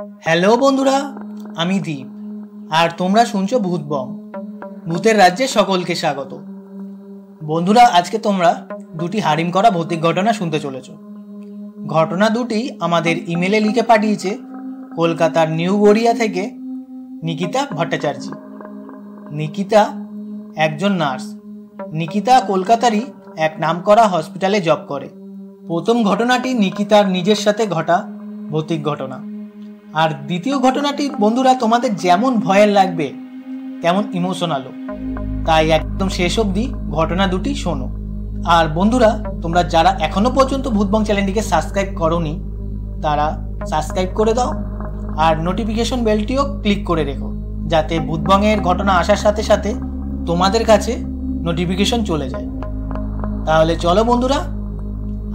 Hello বন্ধুরা, আমি দীপ আর তোমরা শুনছো ভূতবং। ভূতের রাজ্যে সকলকে স্বাগত। বন্ধুরা, আজকে তোমরা দুটি হারিম করা ভৌতিক ঘটনা শুনতে চলেছ। ঘটনা দুটি আমাদের ইমেলে লিখে পাঠিয়েছে কলকাতার নিউ গড়িয়া থেকে নিকিতা ভট্টাচার্য। নিকিতা একজন নার্স। নিকিতা কলকাতারই এক নামকরা হসপিটালে জব করে। প্রথম ঘটনাটি নিকিতার নিজের সাথে ঘটা ভৌতিক ঘটনা, আর দ্বিতীয় ঘটনাটি বন্ধুরা তোমাদের যেমন ভয়ের লাগবে তেমন ইমোশনালও। তাই একদম শেষ অবধি ঘটনা দুটি শোনো। আর বন্ধুরা, তোমরা যারা এখনো পর্যন্ত ভূতবং চ্যানেলটিকে সাবস্ক্রাইব করোনি তারা সাবস্ক্রাইব করে দাও আর নোটিফিকেশন বেলটিও ক্লিক করে রেখো, যাতে ভূতবংয়ের ঘটনা আসার সাথে সাথে তোমাদের কাছে নোটিফিকেশন চলে যায়। তাহলে চলো বন্ধুরা,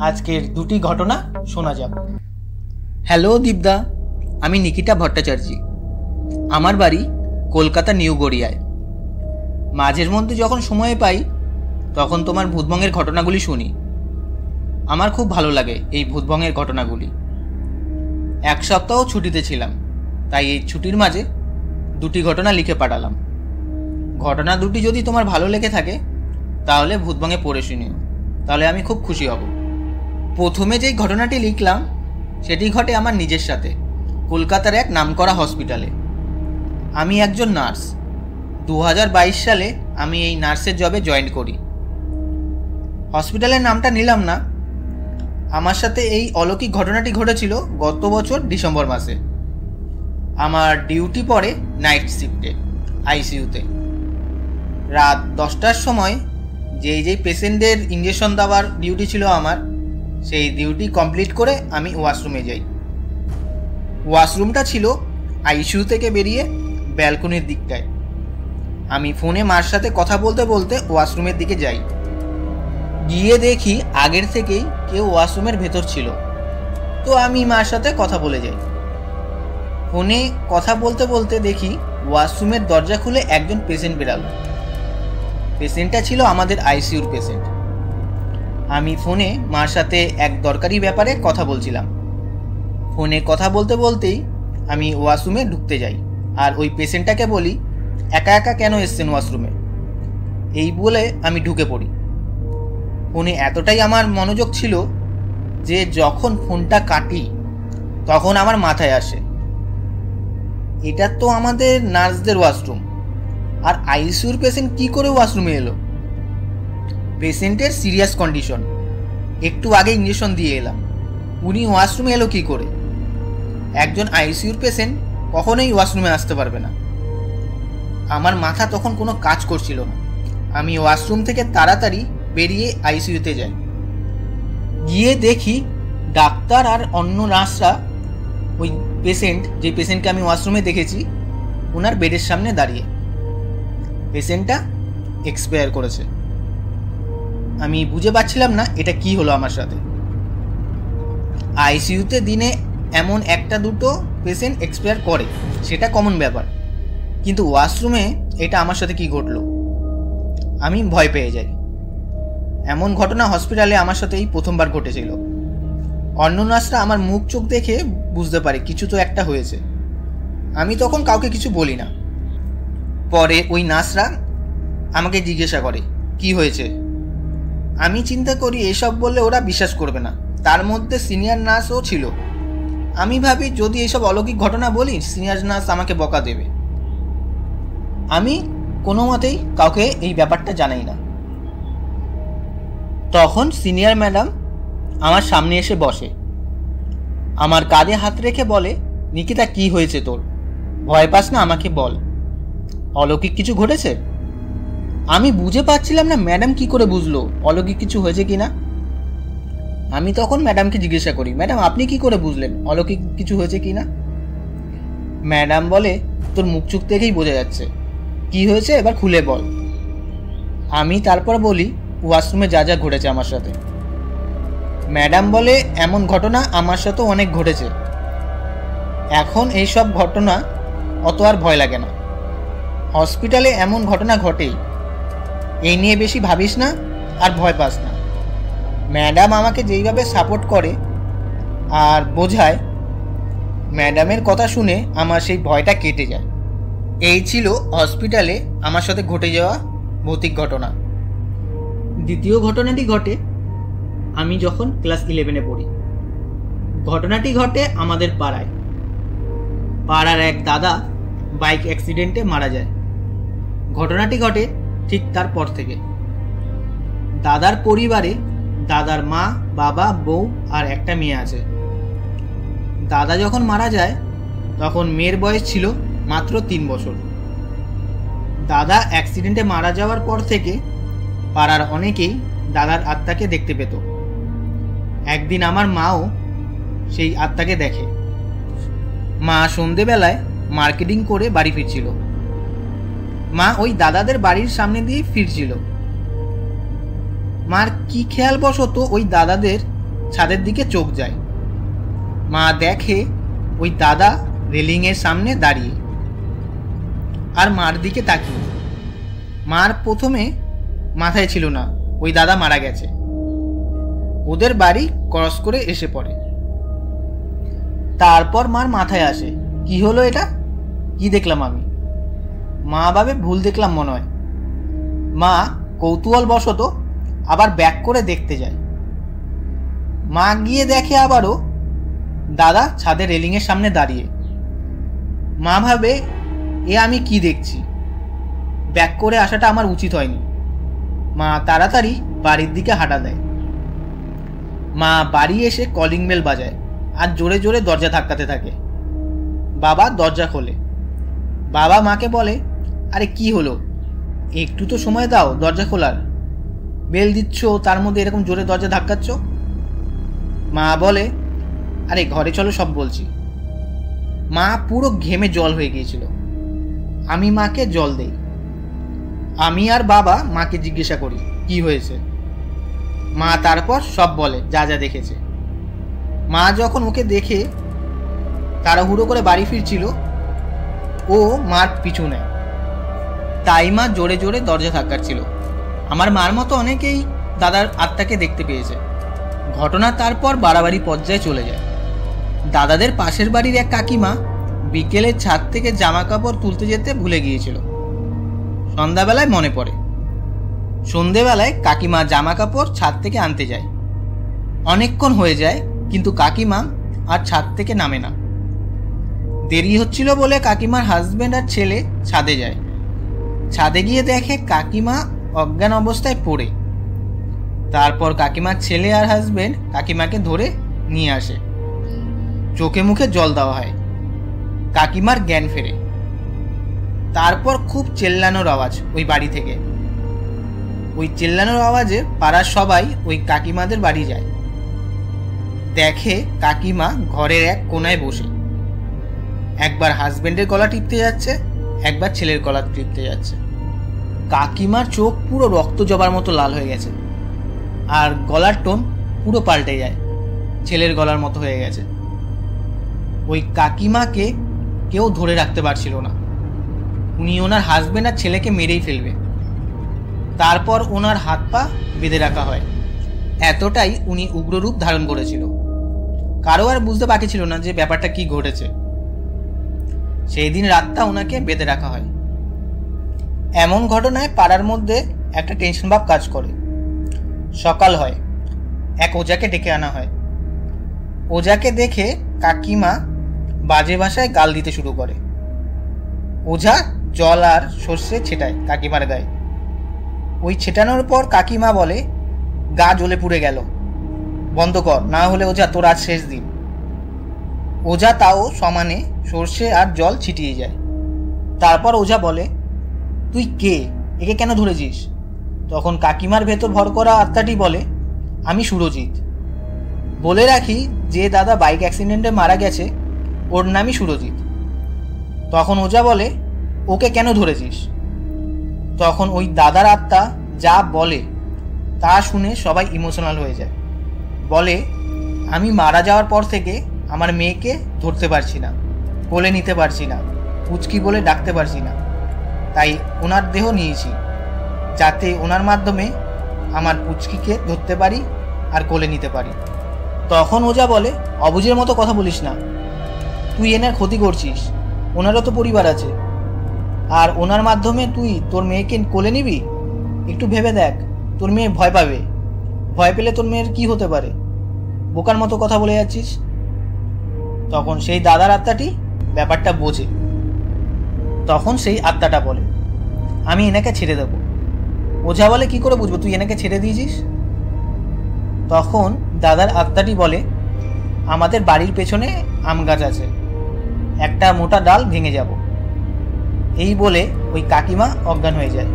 আজকের দুটি ঘটনা শোনা যাক। হ্যালো দীপদা, আমি নিকিতা ভট্টাচার্য। আমার বাড়ি কলকাতা নিউ গড়িয়ায়। মাঝের মধ্যে যখন সময় পাই তখন তোমার ভূতবংয়ের ঘটনাগুলি শুনি। আমার খুব ভালো লাগে এই ভূতবংয়ের ঘটনাগুলি। এক সপ্তাহ ছুটিতে ছিলাম, তাই এই ছুটির মাঝে দুটি ঘটনা লিখে পাঠালাম। ঘটনা দুটি যদি তোমার ভালো লেগে থাকে তাহলে ভূতবংয়ে পড়ে শুনিও, তাহলে আমি খুব খুশি হব। প্রথমে যেই ঘটনাটি লিখলাম সেটি ঘটে আমার নিজের সাথে, কলকাতার এক নামকরা হসপিটালে। আমি একজন নার্স। 2022 সালে আমি এই নার্সের জবে জয়েন করি। হসপিটালের নামটা নিলাম না। আমার সাথে এই অলৌকিক ঘটনাটি ঘটেছিল গত বছর ডিসেম্বর মাসে। আমার ডিউটি পড়ে নাইট শিফটে আইসিইউতে। রাত 10টার সময় যেই পেশেন্টদের ইঞ্জেকশন দেওয়ার ডিউটি ছিল আমার, সেই ডিউটি কমপ্লিট করে আমি ওয়াশরুমে যাই। ওয়াশরুমটা ছিল আইসিইউ থেকে বেরিয়ে ব্যালকনির দিকটায়। আমি ফোনে মার সাথে কথা বলতে বলতে ওয়াশরুমের দিকে যাই। গিয়ে দেখি আগের থেকেই কেউ ওয়াশরুমের ভেতর ছিল, তো আমি মার সাথে কথা বলে যাই। ফোনে কথা বলতে বলতে দেখি ওয়াশরুমের দরজা খুলে একজন পেশেন্ট বেরালো। পেশেন্টটা ছিল আমাদের আইসিইউর পেশেন্ট। আমি ফোনে মার সাথে এক দরকারি ব্যাপারে কথা বলছিলাম। ফোনে কথা বলতে বলতেই আমি ওয়াশরুমে ঢুকতে যাই আর ওই পেশেন্টটাকে বলি, একা একা কেন এসছেন ওয়াশরুমে? এই বলে আমি ঢুকে পড়ি। ফোনে এতটাই আমার মনোযোগ ছিল যে যখন ফোনটা কাটি তখন আমার মাথায় আসে, এটা তো আমাদের নার্সদের ওয়াশরুম, আর আইসিইউর পেশেন্ট কি করে ওয়াশরুমে এলো? পেশেন্টের সিরিয়াস কন্ডিশন, একটু আগে ইঞ্জেকশন দিয়ে এলাম, উনি ওয়াশরুমে এলো কি করে? একজন আইসিইউর পেশেন্ট কখনোই ওয়াশরুমে আসতে পারবে না। আমার মাথা তখন কোনো কাজ করছিল না। আমি ওয়াশরুম থেকে তাড়াতাড়ি বেরিয়ে আইসিইউতে যাই। গিয়ে দেখি ডাক্তার আর অন্য নার্সরা ওই যে পেশেন্টকে আমি ওয়াশরুমে দেখেছি ওনার বেডের সামনে দাঁড়িয়ে। পেশেন্টটা এক্সপায়ার করেছে। আমি বুঝে পাচ্ছিলাম না এটা কি হলো আমার সাথে। আইসিইউতে দিনে এমন একটা দুটো পেশেন্ট এক্সপায়ার করে, সেটা কমন ব্যাপার, কিন্তু ওয়াশরুমে এটা আমার সাথে কি ঘটলো? আমি ভয় পেয়ে যাই। এমন ঘটনা হসপিটালে আমার সাথে এই প্রথমবার ঘটেছিল। অন্য নার্সরা আমার মুখ চোখ দেখে বুঝতে পারে কিছু তো একটা হয়েছে। আমি তখন কাউকে কিছু বলি না। পরে ওই নার্সরা আমাকে জিজ্ঞাসা করে কি হয়েছে। আমি চিন্তা করি এসব বললে ওরা বিশ্বাস করবে না। তার মধ্যে সিনিয়র নার্সও ছিল। আমি ভাবি যদি এইসব অলৌকিক ঘটনা বলি সিনিয়র নার্স আমাকে বকা দেবে। আমি কোনো মতেই কাউকে এই ব্যাপারটা জানাই না। তখন সিনিয়র ম্যাডাম আমার সামনে এসে বসে, আমার কাঁধে হাত রেখে বলে, নিকিতা কি হয়েছে তোর? ভয় পাস না, আমাকে বল, অলৌকিক কিছু ঘটেছে? আমি বুঝে পাচ্ছিলাম না ম্যাডাম কি করে বুঝলো অলৌকিক কিছু হয়েছে কিনা। আমি তখন ম্যাডামকে জিজ্ঞাসা করি, ম্যাডাম আপনি কি করে বুঝলেন অলৌকিক কিছু হয়েছে কিনা? ম্যাডাম বলে, তোর মুখ চোখ দেখেই বোঝা যাচ্ছে, কি হয়েছে এবার খুলে বল। আমি তারপর বলি ওয়াশরুমে যা যা ঘটেছে আমার সাথে। ম্যাডাম বলে, এমন ঘটনা আমার সাথেও অনেক ঘটেছে, এখন এইসব ঘটনা অত আর ভয় লাগে না। হসপিটালে এমন ঘটনা ঘটেই, এই নিয়ে বেশি ভাবিস না আর ভয় পাস না। ম্যাডাম আমাকে যেইভাবে সাপোর্ট করে আর বোঝায় ম্যাডামের কথা শুনে আমার সেই ভয়টা কেটে যায়। এই ছিল হসপিটালে আমার সাথে ঘটে যাওয়া ভৌতিক ঘটনা। দ্বিতীয় ঘটনাটি ঘটে আমি যখন ক্লাস 11-এ পড়ি। ঘটনাটি ঘটে আমাদের পাড়ায়। পাড়ার এক দাদা বাইক অ্যাক্সিডেন্টে মারা যায়। ঘটনাটি ঘটে ঠিক তারপর থেকে। দাদার পরিবারে দাদার মা, বাবা, বউ আর একটা মেয়ে আছে। দাদা যখন মারা যায় তখন মেয়ের বয়স ছিল মাত্র 3 বছর। দাদা অ্যাক্সিডেন্টে মারা যাওয়ার পর থেকে পাড়ার অনেকেই দাদার আত্মাকে দেখতে পেত। একদিন আমার মাও সেই আত্মাকে দেখে। মা সন্ধেবেলায় মার্কেটিং করে বাড়ি ফিরছিল। মা ওই দাদাদের বাড়ির সামনে দিয়ে ফিরছিল। মার কি খেয়াল বশত ওই দাদাদের ছাদের দিকে চোখ যায়। মা দেখে ওই দাদা রেলিংয়ের সামনে দাঁড়িয়ে আর মার দিকে তাকিয়ে। মার প্রথমে মাথায় ছিল না ওই দাদা মারা গেছে। ওদের বাড়ি ক্রস করে এসে পড়ে। তারপর মার মাথায় আসে, কি হলো এটা, কি দেখলাম আমি? মা ভাবে ভুল দেখলাম মনে হয়। মা কৌতূহল বশত আবার ব্যাক করে দেখতে যায়। মা গিয়ে দেখে আবারও দাদা ছাদের রেলিংয়ের সামনে দাঁড়িয়ে। মা ভাবে এ আমি কি দেখছি, ব্যাক করে আসাটা আমার উচিত হয়নি। মা তাড়াতাড়ি বাড়ির দিকে হাঁটা দেয়। মা বাড়ি এসে কলিং বেল বাজায় আর জোরে জোরে দরজা ধাক্কাতে থাকে। বাবা দরজা খোলে। বাবা মাকে বলে, আরে কি হলো, একটু তো সময় দাও দরজা খোলার, বেল দিচ্ছ তার মধ্যে এরকম জোরে দরজা ধাক্কাচ্ছ। মা বলে, আরে ঘরে চলো সব বলছি। মা পুরো ঘেমে জল হয়ে গিয়েছিল। আমি মাকে জল দেই। আমি আর বাবা মাকে জিজ্ঞাসা করি কি হয়েছে। মা তারপর সব বলে যা যা দেখেছে। মা যখন ওকে দেখে তাড়াহুড়ো করে বাড়ি ফিরছিল, ও মার পিছু নেয়। তাই মা জোরে জোরে দরজা ধাক্কাচ্ছিল। আমার মার মতো অনেকেই দাদার আত্মাকে দেখতে পেয়েছে। ঘটনা তারপর বাড়াবাড়ি পর্যায়ে চলে যায়। দাদাদের পাশের বাড়ির এক কাকিমা বিকেলে ছাদ থেকে জামা কাপড় তুলতে যেতে ভুলে গিয়েছিল। সন্ধ্যাবেলায় মনে পড়ে। সন্ধেবেলায় কাকিমা জামা কাপড় ছাদ থেকে আনতে যায়। অনেকক্ষণ হয়ে যায় কিন্তু কাকিমা আর ছাদ থেকে নামে না। দেরি হচ্ছিল বলে কাকিমার হাজবেন্ড আর ছেলে ছাদে যায়। ছাদে গিয়ে দেখে কাকিমা অজ্ঞান অবস্থায় পড়ে। তারপর কাকিমার ছেলে আর হাজবেন্ড কাকিমাকে ধরে নিয়ে আসে। চোখে মুখে জল দেওয়া হয়। কাকিমার জ্ঞান ফেরে। তারপর খুব চেল্লানোর আওয়াজ ওই বাড়ি থেকে। ওই চেল্লানোর আওয়াজে পাড়ার সবাই ওই কাকিমাদের বাড়ি যায়। দেখে কাকিমা ঘরের এক কোনায় বসে, একবার হাজবেন্ডের গলা টিপতে যাচ্ছে, একবার ছেলের গলা টিপতে যাচ্ছে। কাকিমার চোখ পুরো রক্ত জবার মতো লাল হয়ে গেছে আর গলার টোন পুরো পাল্টে যায়, ছেলের গলার মতো হয়ে গেছে। ওই কাকিমাকে কেউ ধরে রাখতে পারছিল না। উনি ওনার হাজবেন্ড আর ছেলেকে মেরেই ফেলবে। তারপর ওনার হাত পা বেঁধে রাখা হয়। এতটাই উনি উগ্ররূপ ধারণ করেছিল। কারো আর বুঝতে বাকি ছিল না যে ব্যাপারটা কি ঘটেছে। সেই দিন রাতটা ওনাকে বেঁধে রাখা হয়। এমন ঘটনায় পাড়ার মধ্যে একটা টেনশন ভাব কাজ করে। সকাল হয়, এক ওঝাকে ডেকে আনা হয়। ওঝাকে দেখে কাকিমা বাজে ভাষায় গাল দিতে শুরু করে। ওঝা জল আর সর্ষে ছেটায় কাকিমার গায়ে। ওই ছেটানোর পর কাকিমা বলে, গা জ্বলে পুড়ে গেল, বন্ধ কর, না হলে ওঝা তোর আজ শেষ দিন। ওঝা তাও সমানে সর্ষে আর জল ছিটিয়ে যায়। তারপর ওঝা বলে, তুই কে, একে কেন ধরেছিস? তখন কাকিমার ভেতর ভর করা আত্মাটি বলে, আমি সুরজিৎ। বলে রাখি, যে দাদা বাইক অ্যাক্সিডেন্টে মারা গেছে ওর নামই সুরজিৎ। তখন ওঝা বলে, ওকে কেন ধরেছিস? তখন ওই দাদার আত্মা যা বলে তা শুনে সবাই ইমোশনাল হয়ে যায়। বলে, আমি মারা যাওয়ার পর থেকে আমার মেয়েকে ধরতে পারছি না, কোলে নিতে পারছি না, পুচকি বলে ডাকতে পারছি না, তাই ওনার দেহ নিয়েছি যাতে ওনার মাধ্যমে আমার পুচকিকে ধরতে পারি আর কোলে নিতে পারি। তখন ওঝা বলে, অবুঝের মতো কথা বলিস না, তুই এনার ক্ষতি করছিস। ওনারও তো পরিবার আছে, আর ওনার মাধ্যমে তুই তোর মেয়েকে কোলে নিবি? একটু ভেবে দেখ, তোর মেয়ে ভয় পাবে। ভয় পেলে তোর মেয়ের কি হতে পারে? বোকার মতো কথা বলে যাচ্ছিস। তখন সেই দাদার আত্মাটি ব্যাপারটা বোঝে। তখন সেই আত্মাটা বলে, আমি এনাকে ছেড়ে দেবো। ওঝা বলে, কি করে বুঝবো তুই এনাকে ছেড়ে দিয়েছিস? তখন দাদার আত্মাটি বলে, আমাদের বাড়ির পেছনে আম গাছ আছে, একটা মোটা ডাল ভেঙে যাব। এই বলে ওই কাকিমা অজ্ঞান হয়ে যায়।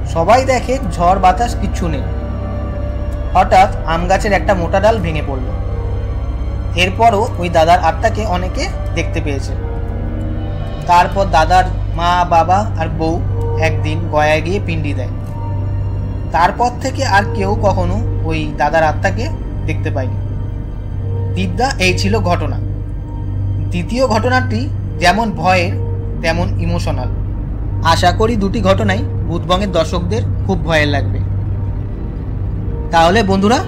সবাই দেখে ঝড় বাতাস কিচ্ছু নেই। হঠাৎ আম গাছের একটা মোটা ডাল ভেঙে পড়ল। এরপরও ওই দাদার আত্মাকে অনেকে দেখতে পেয়েছে। তারপর দাদার মা, বাবা আর বউ একদিন গয়ায় গিয়ে পিণ্ডি দেয়। তারপর থেকে আর কেউ কখনো ওই দাদার আত্মাকে দেখতে পায়নি। দীপদা, এই ছিল ঘটনা। দ্বিতীয় ঘটনাটি যেমন ভয়ের তেমন ইমোশনাল। আশা করি দুটি ঘটনাই ভূতবঙ্গের দর্শকদের খুব ভয়ের লাগবে। তাহলে বন্ধুরা,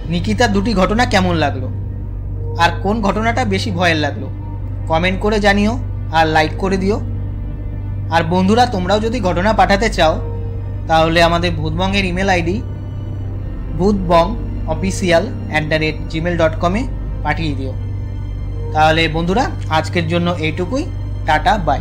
নিকিতার দুটি ঘটনা কেমন লাগলো আর কোন ঘটনাটা বেশি ভয়ের লাগলো কমেন্ট করে জানিও আর লাইক করে দিও। আর বন্ধুরা, তোমরাও যদি ঘটনা পাঠাতে চাও তাহলে আমাদের ভূতবঙ্গের ইমেল আইডি bhutbongofficial@gmail.com পাঠিয়ে দিও। তাহলে বন্ধুরা, আজকের জন্য এইটুকুই। Tata, by.